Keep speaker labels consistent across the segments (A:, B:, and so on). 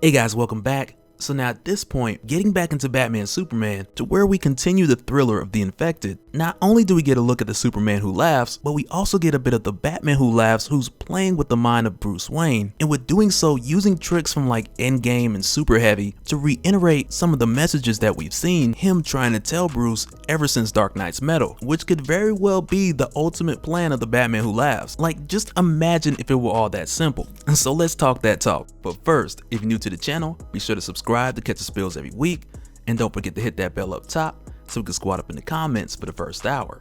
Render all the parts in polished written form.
A: Hey guys, welcome back. So now at this point, getting back into Batman Superman to where we continue the thriller of the infected, not only do we get a look at the Superman who laughs, but we also get a bit of the Batman who laughs who's playing with the mind of Bruce Wayne, and with doing so using tricks from like Endgame and Super Heavy to reiterate some of the messages that we've seen him trying to tell Bruce ever since Dark Knight's Metal, which could very well be the ultimate plan of the Batman who laughs. Like, just imagine if it were all that simple. So let's talk that talk. But first, if you're new to the channel, be sure to subscribe to catch the spills every week, and don't forget to hit that bell up top so we can squat up in the comments for the first hour.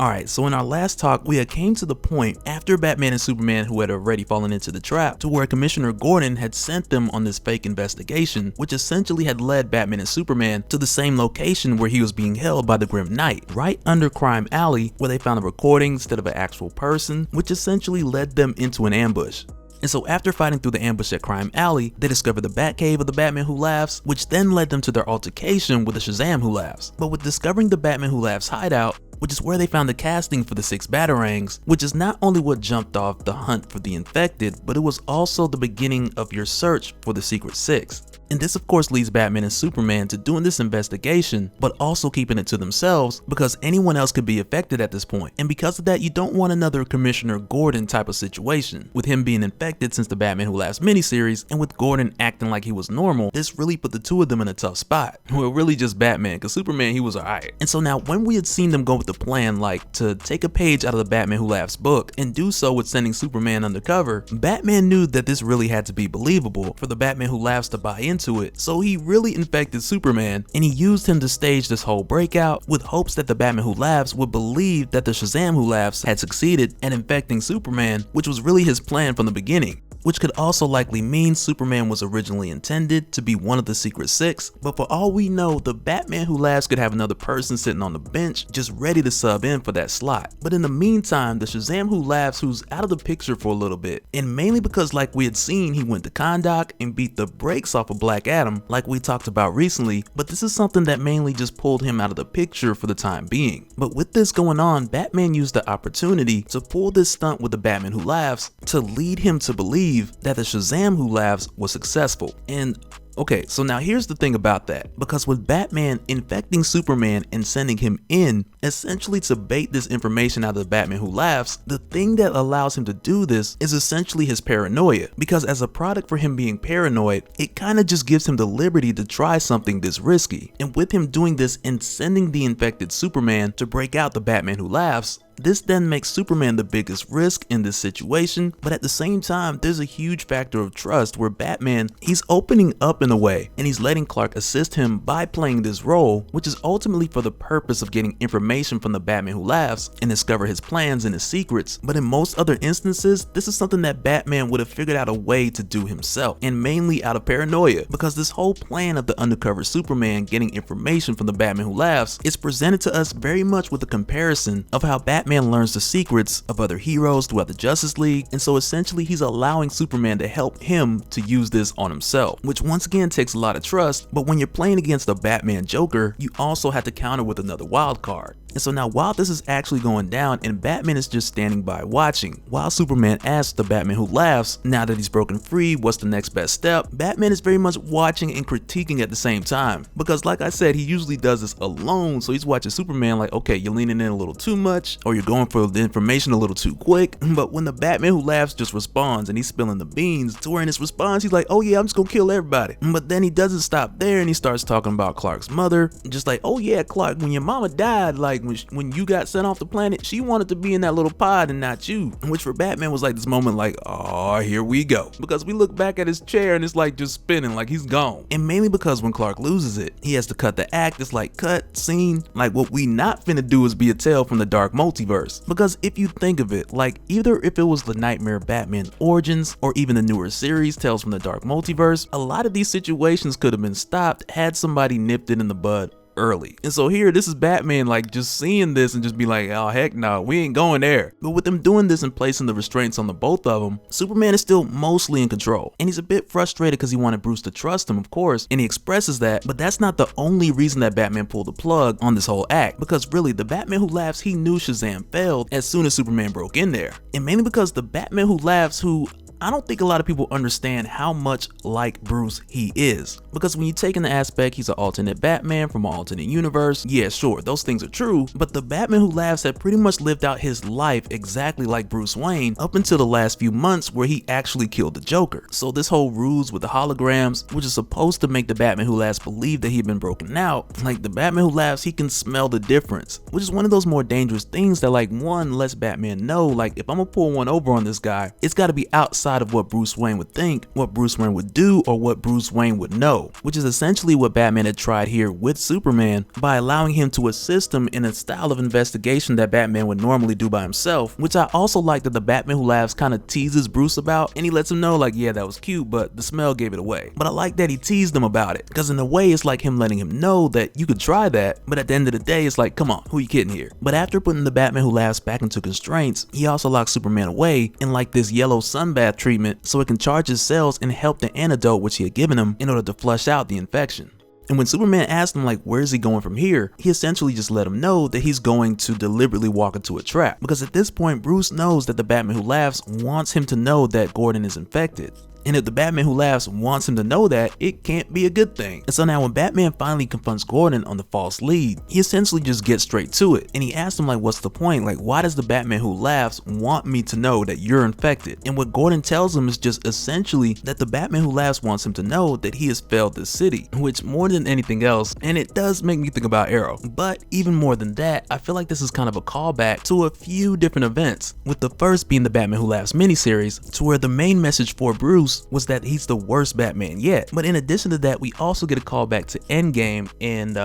A: Alright, so in our last talk, we had came to the point after Batman and Superman who had already fallen into the trap to where Commissioner Gordon had sent them on this fake investigation, which essentially had led Batman and Superman to the same location where he was being held by the Grim Knight, right under Crime Alley, where they found a recording instead of an actual person, which essentially led them into an ambush. And so after fighting through the ambush at Crime Alley, they discovered the Batcave of the Batman Who Laughs, which then led them to their altercation with the Shazam Who Laughs. But with discovering the Batman Who Laughs hideout, which is where they found the casting for the 6 Batarangs, which is not only what jumped off the hunt for the infected, but it was also the beginning of your search for the Secret Six. And this of course leads Batman and Superman to doing this investigation, but also keeping it to themselves because anyone else could be affected at this point. And because of that, you don't want another Commissioner Gordon type of situation. With him being infected since the Batman Who Laughs miniseries, and with Gordon acting like he was normal, this really put the two of them in a tough spot. Well, really just Batman, because Superman, he was alright. And so now when we had seen them go with the plan, like to take a page out of the Batman Who Laughs book and do so with sending Superman undercover, Batman knew that this really had to be believable for the Batman Who Laughs to buy into it, so he really infected Superman, and he used him to stage this whole breakout with hopes that the Batman Who Laughs would believe that the Shazam Who Laughs had succeeded at infecting Superman, which was really his plan from the beginning. Which could also likely mean Superman was originally intended to be one of the Secret Six, but for all we know, the Batman Who Laughs could have another person sitting on the bench just ready to sub in for that slot. But in the meantime, the Shazam Who Laughs who's out of the picture for a little bit, and mainly because like we had seen, he went to Kahndaq and beat the brakes off of Black Adam like we talked about recently, but this is something that mainly just pulled him out of the picture for the time being. But with this going on, Batman used the opportunity to pull this stunt with the Batman Who Laughs to lead him to believe that the Shazam Who Laughs was successful. And okay, so now here's the thing about that, because with Batman infecting Superman and sending him in, essentially to bait this information out of the Batman Who Laughs, the thing that allows him to do this is essentially his paranoia, because as a product for him being paranoid, it kind of just gives him the liberty to try something this risky. And with him doing this and sending the infected Superman to break out the Batman Who Laughs, this then makes Superman the biggest risk in this situation, but at the same time, there's a huge factor of trust where Batman, he's opening up in a way, and he's letting Clark assist him by playing this role, which is ultimately for the purpose of getting information from the Batman Who Laughs and discover his plans and his secrets. But in most other instances, this is something that Batman would have figured out a way to do himself, and mainly out of paranoia, because this whole plan of the undercover Superman getting information from the Batman Who Laughs is presented to us very much with a comparison of how Batman learns the secrets of other heroes throughout the Justice League, and so essentially he's allowing Superman to help him to use this on himself, which once again takes a lot of trust. But when you're playing against a Batman Joker, you also have to counter with another wild card. And so now while this is actually going down and Batman is just standing by watching, while Superman asks the Batman Who Laughs, now that he's broken free, what's the next best step, Batman is very much watching and critiquing at the same time. Because like I said, he usually does this alone, so he's watching Superman like, okay, you're leaning in a little too much, or you're going for the information a little too quick. But when the Batman Who Laughs just responds and he's spilling the beans, to where in his response he's like, oh yeah, I'm just gonna kill everybody. But then he doesn't stop there and he starts talking about Clark's mother, just like, oh yeah, Clark, when your mama died, like when you got sent off the planet, she wanted to be in that little pod and not you. Which for Batman was like this moment like, oh, here we go. Because we look back at his chair and it's like just spinning like he's gone. And mainly because when Clark loses it, he has to cut the act. It's like cut, scene. Like what we not finna do is be a tale from the dark multiverse. Because if you think of it, like either if it was the Nightmare Batman Origins or even the newer series Tales from the Dark Multiverse, a lot of these situations could have been stopped had somebody nipped it in the bud early. And so here, this is Batman like just seeing this and just be like, oh heck no, we ain't going there. But with them doing this and placing the restraints on the both of them, Superman is still mostly in control. And he's a bit frustrated because he wanted Bruce to trust him, of course, and he expresses that, but that's not the only reason that Batman pulled the plug on this whole act, because really, the Batman Who Laughs, he knew Shazam failed as soon as Superman broke in there. And mainly because the Batman Who Laughs, who I don't think a lot of people understand how much like Bruce he is. Because when you take in the aspect he's an alternate Batman from an alternate universe, yeah sure, those things are true, but the Batman Who Laughs had pretty much lived out his life exactly like Bruce Wayne up until the last few months where he actually killed the Joker. So this whole ruse with the holograms, which is supposed to make the Batman Who Laughs believe that he'd been broken out, like the Batman Who Laughs, he can smell the difference, which is one of those more dangerous things that like one lets Batman know, like if I'm gonna pull one over on this guy, it's gotta be outside of what Bruce Wayne would think, what Bruce Wayne would do, or what Bruce Wayne would know, which is essentially what Batman had tried here with Superman by allowing him to assist him in a style of investigation that Batman would normally do by himself, which I also like that the Batman Who Laughs kind of teases Bruce about, and he lets him know like, yeah, that was cute, but the smell gave it away. But I like that he teased him about it, because in a way it's like him letting him know that you could try that, but at the end of the day it's like, come on, who you kidding here? But after putting the Batman Who Laughs back into constraints, he also locks Superman away in like this yellow sunbath treatment so it can charge his cells and help the antidote which he had given him in order to flush out the infection. And when Superman asked him like, where is he going from here, he essentially just let him know that he's going to deliberately walk into a trap, because at this point Bruce knows that the Batman Who Laughs wants him to know that Gordon is infected. And if the Batman Who Laughs wants him to know that, it can't be a good thing. And so now when Batman finally confronts Gordon on the false lead, he essentially just gets straight to it. And he asks him like, what's the point? Like, why does the Batman Who Laughs want me to know that you're infected? And what Gordon tells him is just essentially that the Batman Who Laughs wants him to know that he has failed this city, which more than anything else, and it does make me think about Arrow. But even more than that, I feel like this is kind of a callback to a few different events, with the first being the Batman Who Laughs miniseries, to where the main message for Bruce was that he's the worst Batman yet. But in addition to that, we also get a callback to Endgame and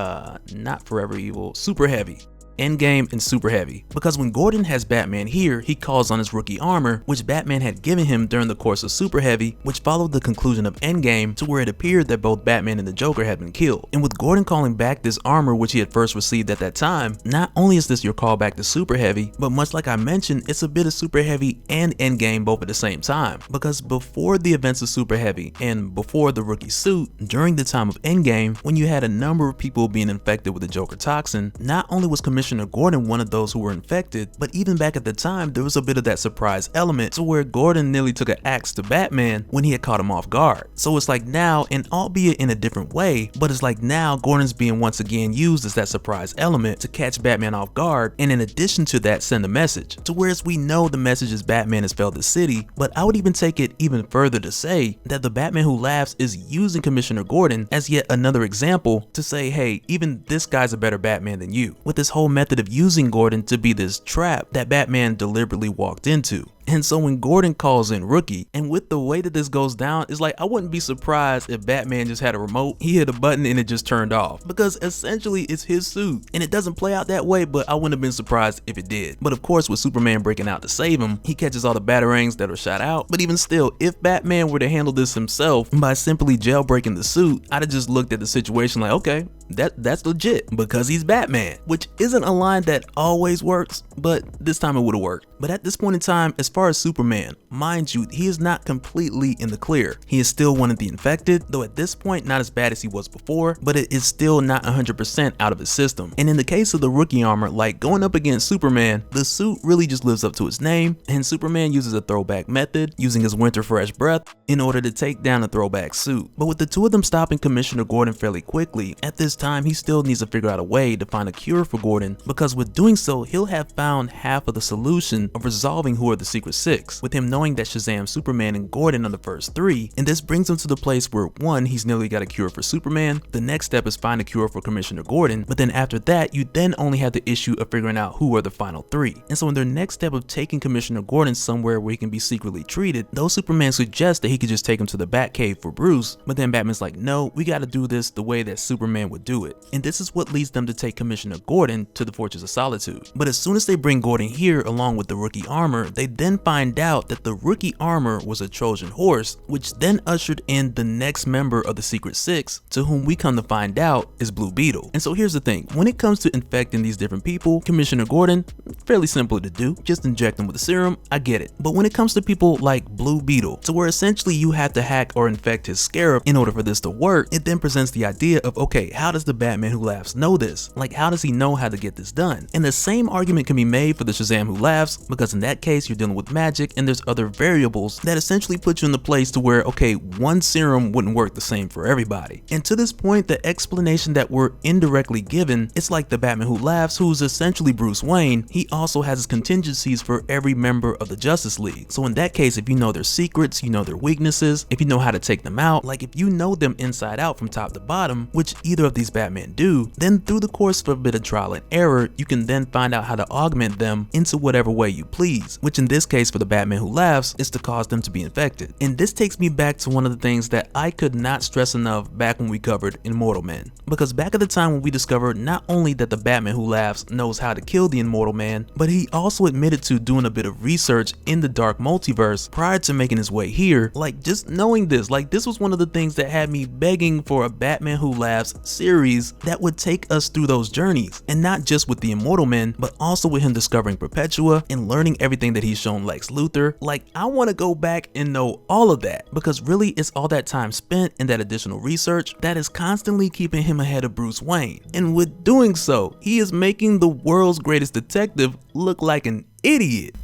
A: not Forever Evil, Super Heavy. Endgame and Super Heavy, because when Gordon has Batman here, he calls on his rookie armor, which Batman had given him during the course of Super Heavy, which followed the conclusion of Endgame, to where it appeared that both Batman and the Joker had been killed. And with Gordon calling back this armor which he had first received at that time, not only is this your callback to Super Heavy, but much like I mentioned, it's a bit of Super Heavy and Endgame both at the same time, because before the events of Super Heavy and before the rookie suit, during the time of Endgame, when you had a number of people being infected with the Joker toxin, not only was Commissioner Gordon one of those who were infected, but even back at the time there was a bit of that surprise element to where Gordon nearly took an axe to Batman when he had caught him off guard. So it's like now, and albeit in a different way, but it's like now Gordon's being once again used as that surprise element to catch Batman off guard, and in addition to that send a message, to whereas we know the message is Batman has failed the city, but I would even take it even further to say that the Batman Who Laughs is using Commissioner Gordon as yet another example to say, hey, even this guy's a better Batman than you, with this whole method of using Gordon to be this trap that Batman deliberately walked into. And so when Gordon calls in Rookie, and with the way that this goes down, it's like I wouldn't be surprised if Batman just had a remote, he hit a button and it just turned off, because essentially it's his suit. And it doesn't play out that way, but I wouldn't have been surprised if it did. But of course, with Superman breaking out to save him, he catches all the batarangs that are shot out. But even still, if Batman were to handle this himself by simply jailbreaking the suit, I'd have just looked at the situation like, okay, that's legit, because he's Batman, which isn't a line that always works, but this time it would have worked. But at this point in time, as far as Superman, mind you, he is not completely in the clear. He is still one of the infected, though at this point not as bad as he was before, but it is still not 100% out of his system. And in the case of the rookie armor, like going up against Superman, the suit really just lives up to its name, and Superman uses a throwback method, using his winter fresh breath in order to take down the throwback suit. But with the two of them stopping Commissioner Gordon fairly quickly, at this time he still needs to figure out a way to find a cure for Gordon, because with doing so he'll have found half of the solution of resolving who are the Secret Six, with him knowing that Shazam, Superman, and Gordon are the first three. And this brings him to the place where one, he's nearly got a cure for Superman, the next step is find a cure for Commissioner Gordon, but then after that you then only have the issue of figuring out who are the final three. And so in their next step of taking Commissioner Gordon somewhere where he can be secretly treated, though Superman suggests that he could just take him to the Batcave for Bruce, but then Batman's like, no, we gotta do this the way that Superman would do it. And this is what leads them to take Commissioner Gordon to the Fortress of Solitude. But as soon as they bring Gordon here along with the the rookie armor, they then find out that the rookie armor was a Trojan horse, which then ushered in the next member of the Secret Six, to whom we come to find out is Blue Beetle. And so here's the thing, when it comes to infecting these different people, Commissioner Gordon, fairly simple to do, just inject them with a serum, I get it. But when it comes to people like Blue Beetle, to where essentially you have to hack or infect his scarab in order for this to work, it then presents the idea of, okay, how does the Batman Who Laughs know this? Like, how does he know how to get this done? And the same argument can be made for the Shazam Who Laughs, because in that case you're dealing with magic and there's other variables that essentially put you in the place to where, okay, one serum wouldn't work the same for everybody. And to this point, the explanation that we're indirectly given, it's like the Batman Who Laughs, who's essentially Bruce Wayne, he also has his contingencies for every member of the Justice League. So in that case, if you know their secrets, you know their weaknesses, if you know how to take them out, like if you know them inside out from top to bottom, which either of these Batmen do, then through the course of a bit of trial and error, you can then find out how to augment them into whatever way you please, which in this case for the Batman Who Laughs is to cause them to be infected. And this takes me back to one of the things that I could not stress enough back when we covered Immortal Man. Because back at the time when we discovered not only that the Batman Who Laughs knows how to kill the Immortal Man, but he also admitted to doing a bit of research in the dark multiverse prior to making his way here. Like, just knowing this, like, this was one of the things that had me begging for a Batman Who Laughs series that would take us through those journeys, and not just with the Immortal Man, but also with him discovering Perpetua and learning everything that he's shown Lex Luthor. Like, I want to go back and know all of that, because really it's all that time spent and that additional research that is constantly keeping him ahead of Bruce Wayne. And with doing so, he is making the world's greatest detective look like an idiot.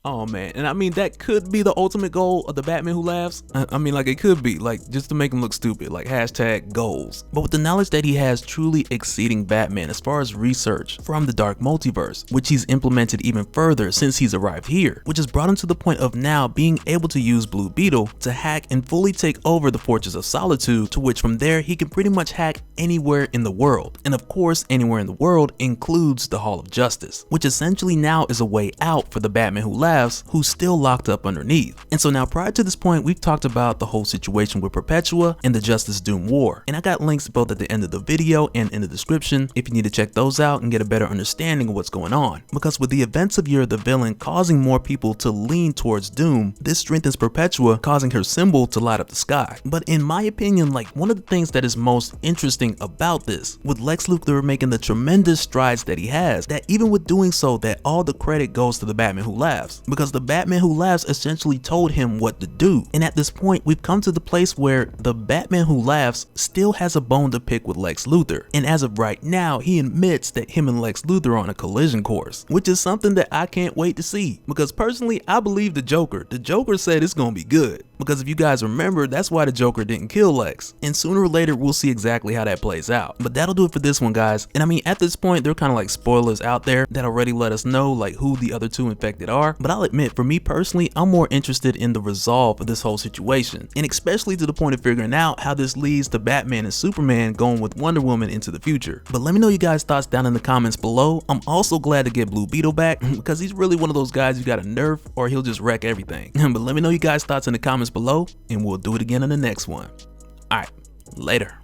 A: Oh man, and I mean that could be the ultimate goal of the Batman Who Laughs. I mean, like, it could be, like, just to make him look stupid, like hashtag goals. But with the knowledge that he has truly exceeding Batman as far as research from the dark multiverse, which he's implemented even further since he's arrived here, which has brought him to the point of now being able to use Blue Beetle to hack and fully take over the Fortress of Solitude, to which from there he can pretty much hack anywhere in the world. And of course, anywhere in the world includes the Hall of Justice, which essentially now is a way out for the Batman Who Laughs, who's still locked up underneath. And so now, prior to this point, we've talked about the whole situation with Perpetua and the Justice Doom War, and I got links both at the end of the video and in the description if you need to check those out and get a better understanding of what's going on. Because with the events of Year the Villain causing more people to lean towards Doom, this strengthens Perpetua, causing her symbol to light up the sky. But in my opinion, like, one of the things that is most interesting about this, with Lex Luthor making the tremendous strides that he has, that even with doing so, that all the credit goes to the Batman Who Laughs, because the Batman Who Laughs essentially told him what to do. And at this point, we've come to the place where the Batman Who Laughs still has a bone to pick with Lex Luthor. And as of right now, he admits that him and Lex Luthor are on a collision course, which is something that I can't wait to see. Because personally, I believe the Joker. The Joker said it's gonna be good. Because if you guys remember, that's why the Joker didn't kill Lex. And sooner or later, we'll see exactly how that plays out. But that'll do it for this one, guys. And I mean, at this point, there are kind of like spoilers out there that already let us know like who the other two infected are. But I'll admit, for me personally, I'm more interested in the resolve of this whole situation. And especially to the point of figuring out how this leads to Batman and Superman going with Wonder Woman into the future. But let me know you guys' thoughts down in the comments below. I'm also glad to get Blue Beetle back because he's really one of those guys you gotta nerf or he'll just wreck everything. But let me know you guys' thoughts in the comments below, and we'll do it again in the next one. All right, later.